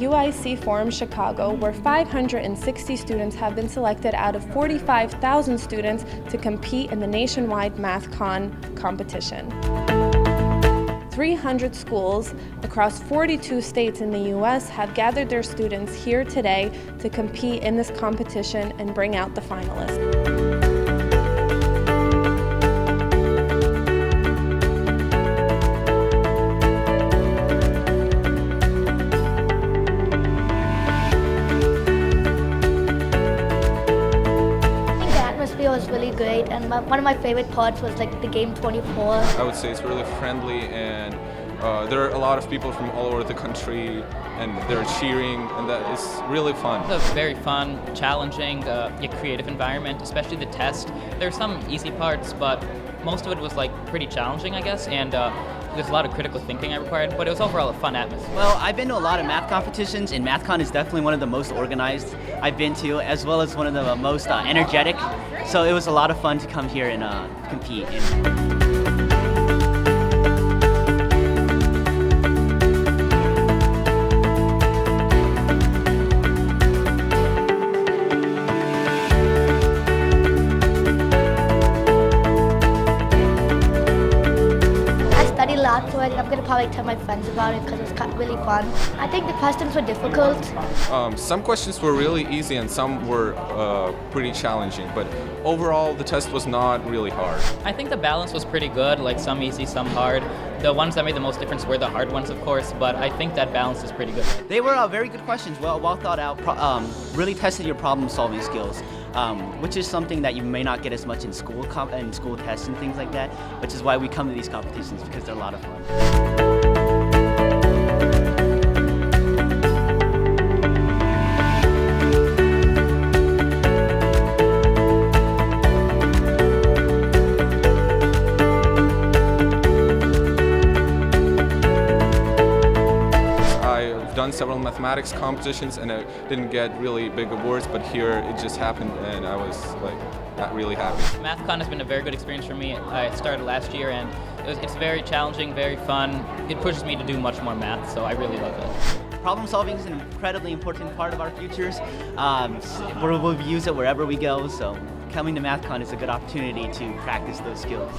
UIC Forum Chicago, where 560 students have been selected out of 45,000 students to compete in the nationwide MathCon competition. 300 schools across 42 states in the U.S. have gathered their students here today to compete in this competition and bring out the finalists. It was really great, and one of my favorite parts was like the game 24. I would say it's really friendly, and there are a lot of people from all over the country, and they're cheering, and that is really fun. It's a very fun, challenging, yet creative environment, especially the test. There's some easy parts, but most of it was like pretty challenging, I guess, and there's a lot of critical thinking I required, but it was overall a fun atmosphere. Well, I've been to a lot of math competitions, and MathCon is definitely one of the most organized I've been to, as well as one of the most energetic. So it was a lot of fun to come here and compete. A lot to it, and I'm going to probably tell my friends about it because it's really fun. I think the questions were difficult. Some questions were really easy and some were pretty challenging, but overall the test was not really hard. I think the balance was pretty good, like some easy, some hard. The ones that made the most difference were the hard ones, of course, but I think that balance is pretty good. They were very good questions, well thought out, really tested your problem solving skills. Which is something that you may not get as much in school tests and things like that, which is why we come to these competitions, because they're a lot of fun. Done several mathematics competitions, and I didn't get really big awards, but here it just happened and I was like really happy. MathCon has been a very good experience for me. I started last year, and it's very challenging, very fun. It pushes me to do much more math, so I really love it. Problem solving is an incredibly important part of our futures. We'll use it wherever we go, so coming to MathCon is a good opportunity to practice those skills.